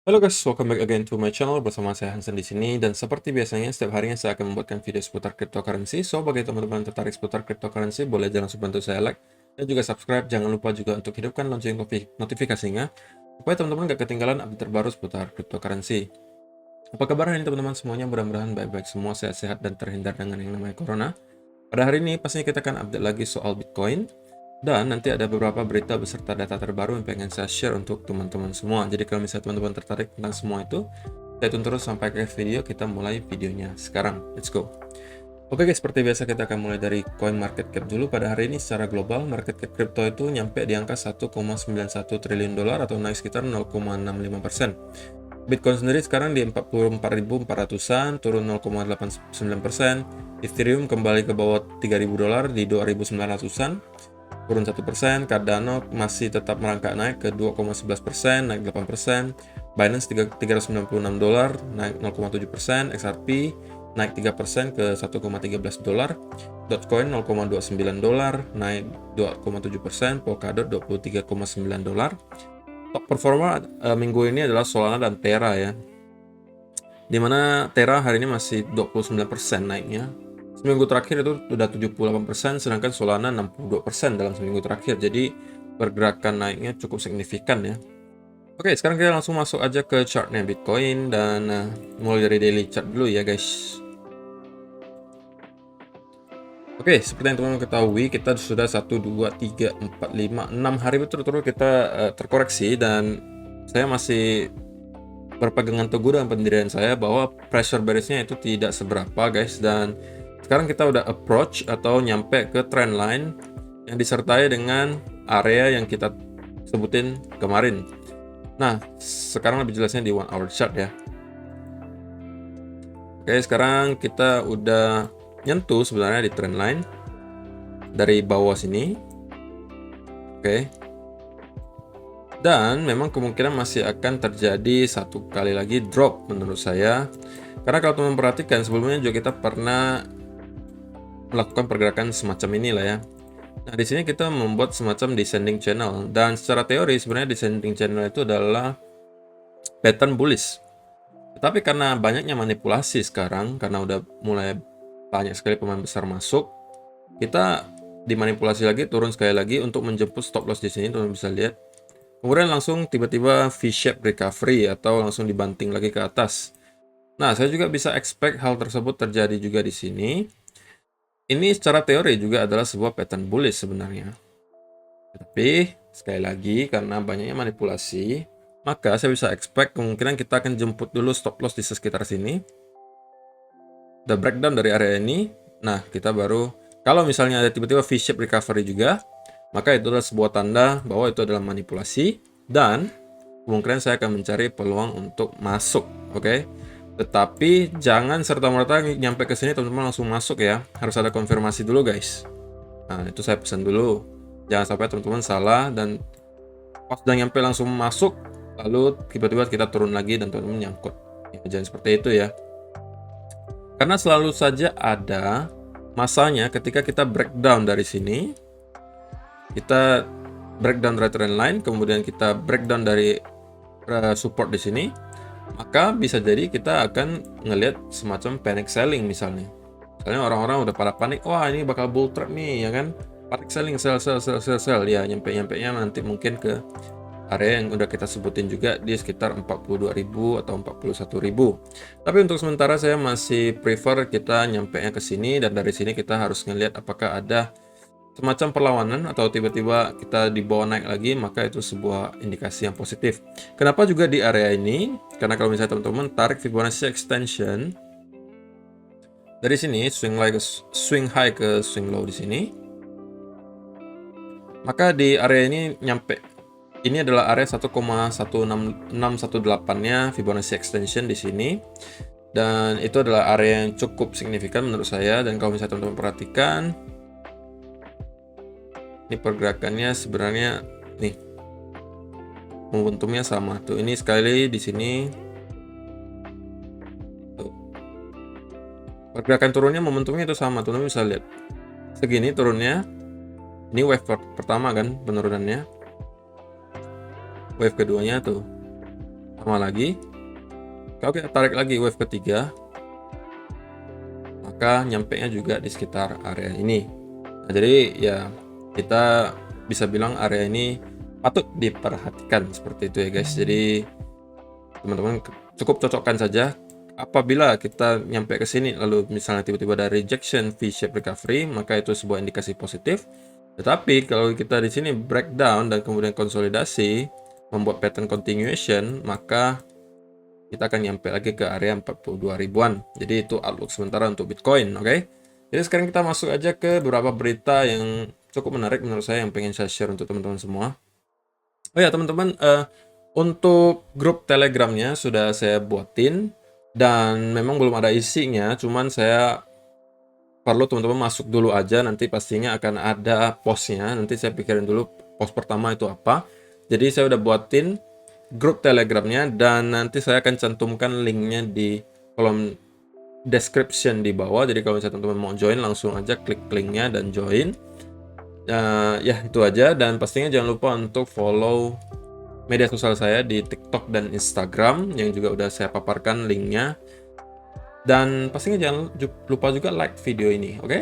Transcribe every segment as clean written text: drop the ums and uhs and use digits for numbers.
Halo guys, welcome back again to my channel bersama saya Hansen di sini, dan seperti biasanya setiap harinya saya akan membuatkan video seputar cryptocurrency. So bagi teman-teman tertarik seputar cryptocurrency, boleh jangan lupa bantu saya like dan juga subscribe. Jangan lupa juga untuk hidupkan lonceng notifikasinya supaya teman-teman gak ketinggalan update terbaru seputar cryptocurrency. Apa kabar hari ini teman-teman semuanya? Mudah-mudahan baik-baik semua, sehat-sehat dan terhindar dengan yang namanya corona. Pada hari ini pastinya kita akan update lagi soal Bitcoin. Dan nanti ada beberapa berita beserta data terbaru yang pengen saya share untuk teman-teman semua. Jadi kalau misalnya teman-teman tertarik tentang semua itu, stay tune terus sampai ke video. Kita mulai videonya sekarang. Let's go. Oke guys, seperti biasa kita akan mulai dari coin market cap dulu. Pada hari ini secara global, market cap crypto itu nyampe di angka 1,91 triliun dolar atau naik sekitar 0,65%. Bitcoin sendiri sekarang di 44.400-an, turun 0,89%. Ethereum kembali ke bawah 3.000 dolar di 2.900-an. Turun 1%, Cardano masih tetap merangkak naik ke 2,11%, naik 8%, Binance 396 dolar, naik 0,7%, XRP naik 3% ke 1,13 dolar, Dogecoin 0,29 dolar, naik 2,7%, Polkadot 23,9 dolar. Top performa minggu ini adalah Solana dan Terra ya, dimana Terra hari ini masih 29% naiknya. Seminggu terakhir itu sudah 78%, sedangkan Solana 62% dalam seminggu terakhir. Jadi pergerakan naiknya cukup signifikan ya. Oke, sekarang kita langsung masuk aja ke chartnya Bitcoin, dan mulai dari daily chart dulu ya guys. Oke, seperti yang teman-teman ketahui, kita sudah 1, 2, 3, 4, 5, 6 hari berturut-turut kita terkoreksi, dan saya masih berpegangan teguh dengan pendirian saya bahwa pressure bearish-nya itu tidak seberapa guys. Dan sekarang kita udah approach atau nyampe ke trend line yang disertai dengan area yang kita sebutin kemarin. Nah, sekarang lebih jelasnya di 1 hour chart ya. Oke, sekarang kita udah nyentuh sebenarnya di trend line dari bawah sini. Oke. Dan memang kemungkinan masih akan terjadi satu kali lagi drop menurut saya. Karena kalau teman perhatikan, sebelumnya juga kita pernah melakukan pergerakan semacam inilah ya. Nah, di sini kita membuat semacam descending channel, dan secara teori sebenarnya descending channel itu adalah pattern bullish. Tetapi karena banyaknya manipulasi sekarang, karena udah mulai banyak sekali pemain besar masuk, kita dimanipulasi lagi, turun sekali lagi untuk menjemput stop loss di sini, teman bisa lihat. Kemudian langsung tiba-tiba V-shape recovery atau langsung dibanting lagi ke atas. Nah, saya juga bisa expect hal tersebut terjadi juga di sini. Ini secara teori juga adalah sebuah pattern bullish sebenarnya. Tapi sekali lagi karena banyaknya manipulasi, maka saya bisa expect kemungkinan kita akan jemput dulu stop loss di sekitar sini. The breakdown dari area ini. Nah, kita baru, kalau misalnya ada tiba-tiba V-shape recovery juga, maka itu adalah sebuah tanda bahwa itu adalah manipulasi, dan kemungkinan saya akan mencari peluang untuk masuk. Oke. Tetapi jangan serta-merta nyampe ke sini teman-teman langsung masuk ya. Harus ada konfirmasi dulu guys. Nah, itu saya pesan dulu. Jangan sampai teman-teman salah dan pas udah nyampe langsung masuk, lalu tiba-tiba kita turun lagi dan teman-teman nyangkut. Ya, jangan seperti itu ya. Karena selalu saja ada masanya ketika kita breakdown dari sini, kita breakdown dari trend line, kemudian kita breakdown dari support di sini, maka bisa jadi kita akan ngelihat semacam panic selling misalnya. Misalnya orang-orang udah pada panik, wah ini bakal bull trap nih ya kan, panic selling, sell ya, nyampe-nya nanti mungkin ke area yang udah kita sebutin juga di sekitar 42.000 atau 41.000. Tapi untuk sementara saya masih prefer kita nyampe-nya ke sini, dan dari sini kita harus ngelihat apakah ada semacam perlawanan atau tiba-tiba kita dibawa naik lagi, maka itu sebuah indikasi yang positif. Kenapa juga di area ini? Karena kalau misalnya teman-teman tarik Fibonacci extension dari sini, swing high ke swing low di sini, maka di area ini nyampe, ini adalah area 1,16618-nya Fibonacci extension di sini, dan itu adalah area yang cukup signifikan menurut saya. Dan kalau misalnya teman-teman perhatikan, ini pergerakannya sebenarnya nih, momentumnya sama tuh. Ini sekali di sini tuh. Pergerakan turunnya momentumnya itu sama, teman-teman bisa lihat. Segini turunnya. Ini wave pertama kan penurunannya. Wave keduanya tuh. Sama lagi, kalau kita tarik lagi wave ketiga, maka nyampenya juga di sekitar area ini. Nah, jadi ya kita bisa bilang area ini patut diperhatikan seperti itu ya guys. Jadi teman-teman cukup cocokkan saja. Apabila kita nyampe ke sini lalu misalnya tiba-tiba ada rejection V-shape recovery, maka itu sebuah indikasi positif. Tetapi kalau kita di sini breakdown dan kemudian konsolidasi membuat pattern continuation, maka kita akan nyampe lagi ke area 42 ribuan. Jadi itu outlook sementara untuk Bitcoin, oke? Jadi sekarang kita masuk aja ke beberapa berita yang cukup menarik menurut saya yang pengen saya share untuk teman-teman semua. Oh ya teman-teman, untuk grup Telegramnya sudah saya buatin dan memang belum ada isinya, cuman saya perlu teman-teman masuk dulu aja, nanti pastinya akan ada postnya. Nanti saya pikirin dulu post pertama itu apa. Jadi saya udah buatin grup Telegramnya dan nanti saya akan cantumkan linknya di kolom description di bawah. Jadi kalau misalnya teman-teman mau join, langsung aja klik linknya dan join. Ya itu aja, dan pastinya jangan lupa untuk follow media sosial saya di TikTok dan Instagram yang juga udah saya paparkan linknya. Dan pastinya jangan lupa juga like video ini, oke?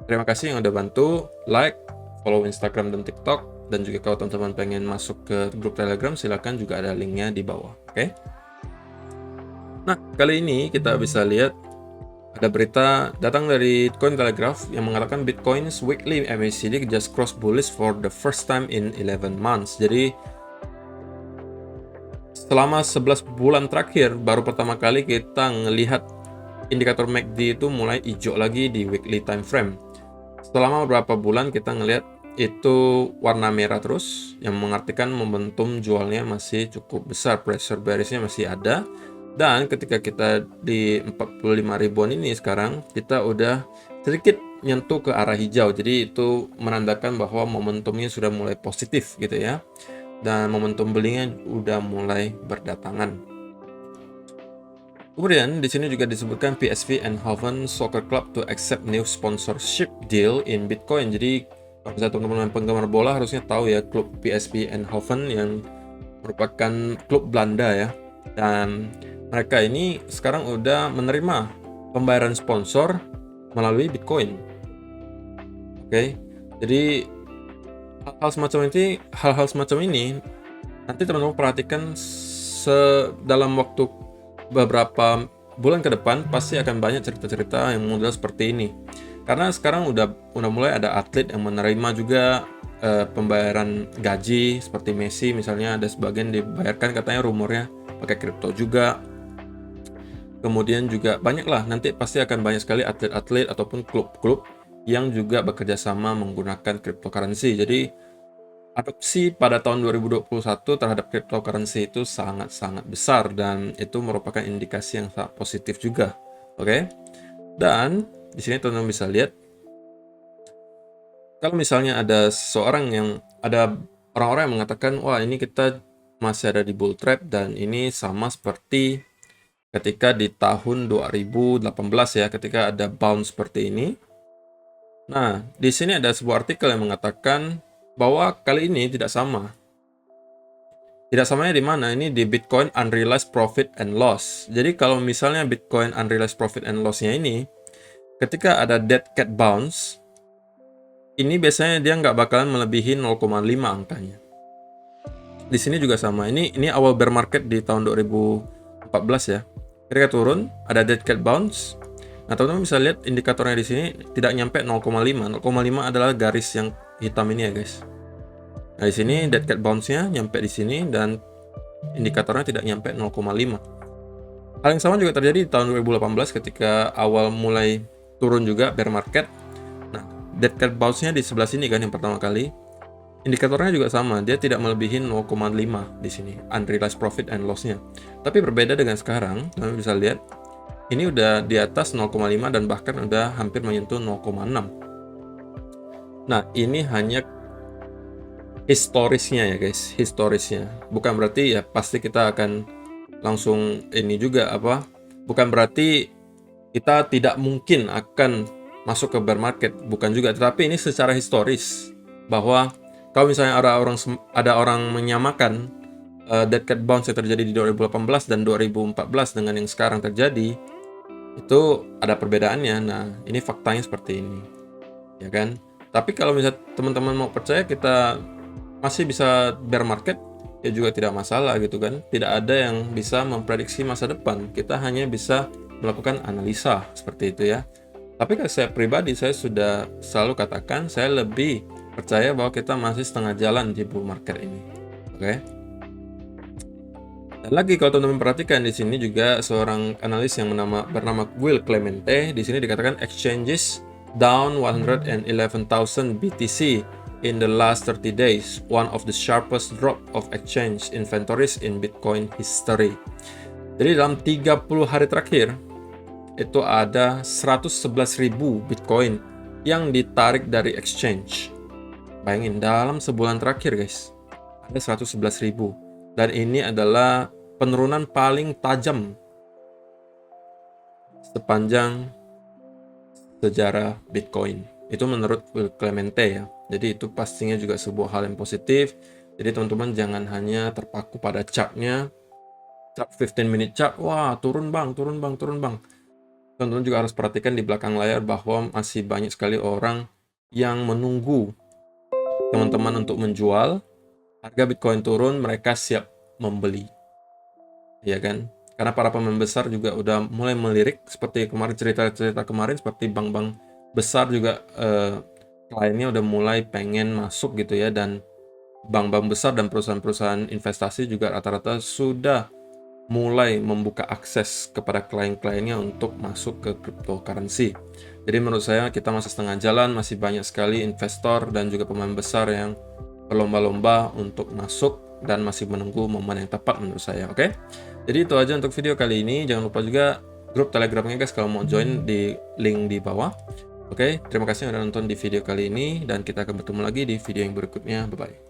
Terima kasih yang udah bantu like, follow Instagram dan TikTok, dan juga kalau teman-teman pengen masuk ke grup Telegram, silakan juga ada linknya di bawah, oke? Nah, kali ini kita bisa lihat ada berita datang dari Cointelegraph yang mengatakan Bitcoin's weekly MACD just crossed bullish for the first time in 11 months. Jadi selama 11 bulan terakhir baru pertama kali kita ngelihat indikator MACD itu mulai hijau lagi di weekly time frame. Selama beberapa bulan kita ngelihat itu warna merah terus, yang mengartikan momentum jualnya masih cukup besar, pressure bearish-nya masih ada. Dan ketika kita di 45 ribuan ini sekarang, kita udah sedikit nyentuh ke arah hijau. Jadi itu menandakan bahwa momentumnya sudah mulai positif gitu ya. Dan momentum belinya udah mulai berdatangan. Kemudian di sini juga disebutkan PSV Eindhoven Soccer Club to accept new sponsorship deal in Bitcoin. Jadi kalau misalnya teman-teman penggemar bola harusnya tahu ya klub PSV Eindhoven yang merupakan klub Belanda ya. Dan mereka ini sekarang udah menerima pembayaran sponsor melalui Bitcoin. Oke. Jadi hal-hal semacam ini nanti teman-teman perhatikan dalam waktu beberapa bulan ke depan pasti akan banyak cerita-cerita yang model seperti ini. Karena sekarang udah mulai ada atlet yang menerima juga pembayaran gaji seperti Messi misalnya, ada sebagian dibayarkan katanya rumornya pakai kripto juga. Kemudian juga banyaklah, nanti pasti akan banyak sekali atlet-atlet ataupun klub-klub yang juga bekerja sama menggunakan cryptocurrency. Jadi adopsi pada tahun 2021 terhadap cryptocurrency itu sangat-sangat besar dan itu merupakan indikasi yang sangat positif juga. Oke. Dan di sini teman-teman bisa lihat kalau misalnya ada orang-orang yang mengatakan, wah ini kita masih ada di bull trap dan ini sama seperti ketika di tahun 2018 ya, ketika ada bounce seperti ini. Nah, di sini ada sebuah artikel yang mengatakan bahwa kali ini tidak sama. Tidak samanya di mana? Ini di Bitcoin Unrealized Profit and Loss. Jadi kalau misalnya Bitcoin Unrealized Profit and Loss-nya ini, ketika ada dead cat bounce, ini biasanya dia nggak bakalan melebihi 0,5 angkanya. Di sini juga sama. Ini awal bear market di tahun 2014 ya. Ketika turun, ada dead cat bounce. Nah, teman-teman bisa lihat indikatornya di sini tidak nyampe 0,5. 0,5 adalah garis yang hitam ini ya, guys. Nah, di sini dead cat bounce-nya nyampe di sini dan indikatornya tidak nyampe 0,5. Hal yang sama juga terjadi di tahun 2018 ketika awal mulai turun juga bear market. Nah, dead cat bounce-nya di sebelah sini kan yang pertama kali. Indikatornya juga sama, dia tidak melebihi 0,5 di sini, unrealized profit and loss-nya. Tapi berbeda dengan sekarang, kalian bisa lihat, ini udah di atas 0,5 dan bahkan udah hampir menyentuh 0,6. Nah, ini hanya historisnya ya guys, historisnya. Bukan berarti ya pasti kita akan langsung ini juga bukan berarti kita tidak mungkin akan masuk ke bear market, bukan juga. Tetapi ini secara historis, bahwa kalau misalnya ada orang menyamakan dead cat bounce yang terjadi di 2018 dan 2014 dengan yang sekarang terjadi, itu ada perbedaannya. Nah, ini faktanya seperti ini, ya kan? Tapi kalau misalnya teman-teman mau percaya kita masih bisa bear market, ya juga tidak masalah gitu kan. Tidak ada yang bisa memprediksi masa depan. Kita hanya bisa melakukan analisa seperti itu ya. Tapi kalau saya pribadi, saya sudah selalu katakan saya lebih percaya bahwa kita masih setengah jalan di bull market ini. Oke. Dan lagi kalau teman-teman perhatikan di sini juga seorang analis yang bernama Will Clemente di sini dikatakan exchanges down 111,000 BTC in the last 30 days, one of the sharpest drop of exchange inventories in Bitcoin history. Jadi dalam 30 hari terakhir itu ada 111.000 Bitcoin yang ditarik dari exchange. Bayangin, dalam sebulan terakhir guys, ada 111.000. Dan ini adalah penurunan paling tajam sepanjang sejarah Bitcoin. Itu menurut Will Clemente ya. Jadi itu pastinya juga sebuah hal yang positif. Jadi teman-teman jangan hanya terpaku pada chartnya. Chart 15 minute chart, wah turun bang, turun bang, turun bang. Teman-teman juga harus perhatikan di belakang layar bahwa masih banyak sekali orang yang menunggu teman-teman untuk menjual. Harga Bitcoin turun, mereka siap membeli. Ya kan? Karena para pemain besar juga udah mulai melirik, seperti kemarin cerita-cerita kemarin, seperti bank-bank besar juga kliennya udah mulai pengen masuk gitu ya, dan bank-bank besar dan perusahaan-perusahaan investasi juga rata-rata sudah mulai membuka akses kepada klien-kliennya untuk masuk ke cryptocurrency. Jadi menurut saya kita masih setengah jalan, masih banyak sekali investor dan juga pemain besar yang berlomba-lomba untuk masuk dan masih menunggu momen yang tepat menurut saya. Oke. Jadi itu aja untuk video kali ini. Jangan lupa juga grup Telegramnya guys kalau mau join di link di bawah. Oke, terima kasih sudah nonton di video kali ini dan kita akan bertemu lagi di video yang berikutnya. Bye bye.